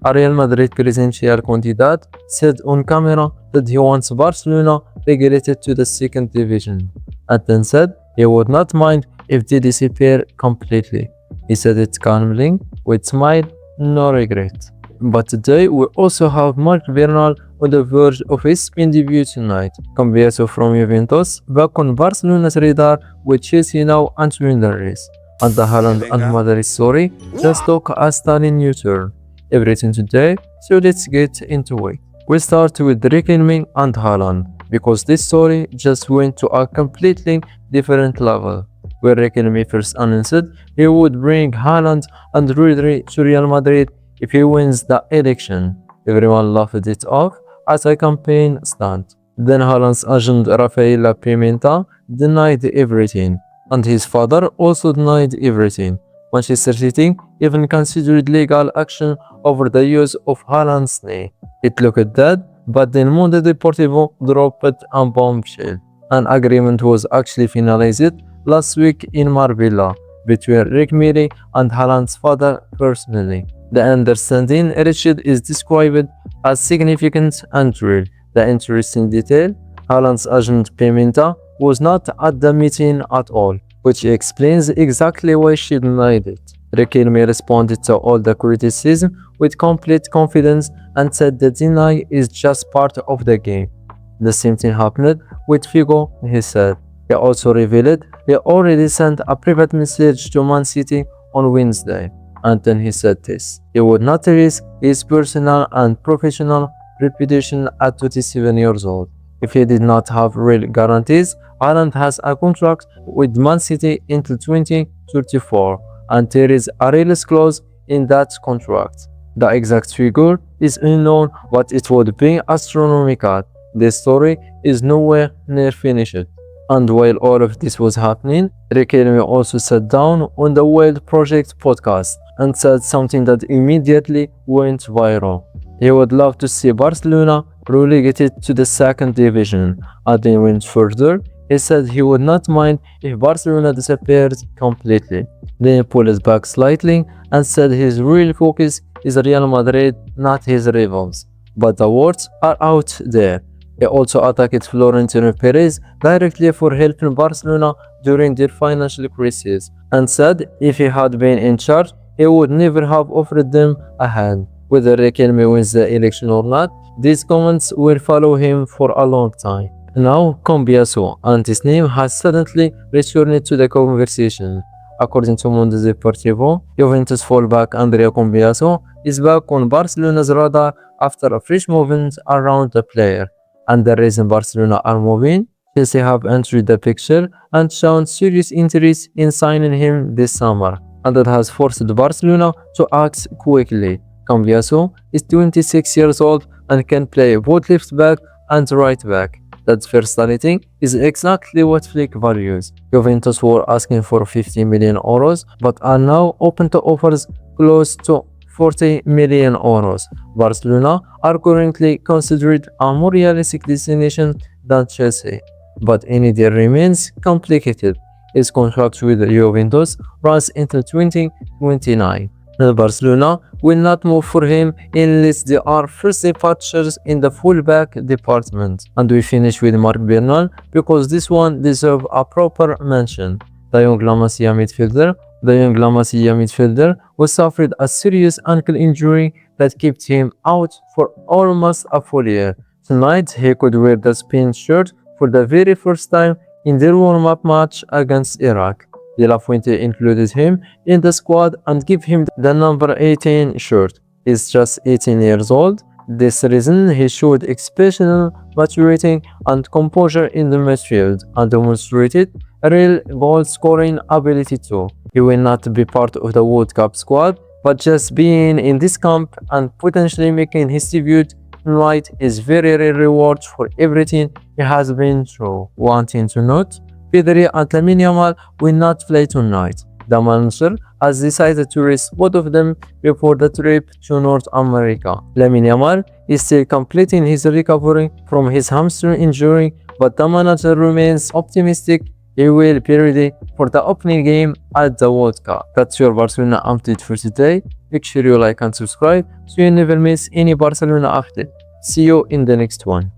a Real Madrid presidential candidate, said on camera that he wants Barcelona relegated to the second division, and then said he would not mind if they disappear completely. He said it calmly, with smile, no regret. But today we also have Bernal on the verge of his Spain debut tonight. Cambiaso from Juventus back on Barcelona's radar with Chelsea now entering the race. And the Haaland and Madrid story just took a stunning U-turn. Everything today, so let's get into it. We start with Riquelme and Haaland, because this story just went to a completely different level. Where Riquelme first announced he would bring Haaland and Rodri to Real Madrid if he wins the election, everyone laughed it off as a campaign stunt. Then Haaland's agent Rafaela Pimenta denied everything, and his father also denied everything. Manchester City even considered legal action over the use of Haaland's name. It looked dead, but then Mundo Deportivo dropped a bombshell. An agreement was actually finalized last week in Marbella between Riquelme and Haaland's father personally. The understanding reached is described as significant and real. The interesting detail, Haaland's agent Pimenta was not at the meeting at all, which explains exactly why she denied it. Riquelme responded to all the criticism with complete confidence and said the deny is just part of the game. The same thing happened with Figo, he said. He also revealed he already sent a private message to Man City on Wednesday, and then he said this: he would not risk his personal and professional reputation at 27 years old. If he did not have real guarantees, Haaland has a contract with Man City until 2034, and there is a release clause in that contract. The exact figure is unknown, but it would be astronomical. The story is nowhere near finished. And while all of this was happening, Riquelme also sat down on the Wild Project podcast and said something that immediately went viral. He would love to see Barcelona relegated to the second division, and then went further. He said he would not mind if Barcelona disappeared completely. Then he pulled back slightly and said his real focus is Real Madrid, not his rivals. But the words are out there. He also attacked Florentino Perez directly for helping Barcelona during their financial crisis, and said if he had been in charge, he would never have offered them a hand. Whether Riquelme wins the election or not, these comments will follow him for a long time. Now, Cambiaso and his name has suddenly returned to the conversation. According to Mundo Deportivo, Juventus fullback Andrea Cambiaso is back on Barcelona's radar after a fresh movement around the player. And the reason Barcelona are moving, Chelsea have entered the picture and shown serious interest in signing him this summer, and that has forced Barcelona to act quickly. Cambiaso is 26 years old and can play both left back and right back. That versatility is exactly what Flick values. Juventus were asking for 50 million euros, but are now open to offers close to 40 million euros. Barcelona are currently considered a more realistic destination than Chelsea, but any deal remains complicated. His contract with Juventus runs until 2029. Barcelona will not move for him unless there are first departures in the fullback department. And we finish with Bernal because this one deserves a proper mention. The young La Masia midfielder who suffered a serious ankle injury that kept him out for almost a full year. Tonight, he could wear the Spain shirt for the very first time in their warm-up match against Iraq. De La Fuente included him in the squad and gave him the number 18 shirt. He's just 18 years old. This season, he showed exceptional maturity and composure in the midfield and demonstrated a real goal-scoring ability too. He will not be part of the World Cup squad, but just being in this camp and potentially making his debut tonight is very rare reward for everything he has been through. One thing to note, Pedri and Lamine Yamal will not play tonight. The manager has decided to rest both of them before the trip to North America. Lamine Yamal is still completing his recovery from his hamstring injury, but the manager remains optimistic he will be ready for the opening game at the World Cup. That's your Barcelona update for today. Make sure you like and subscribe so you never miss any Barcelona update. See you in the next one.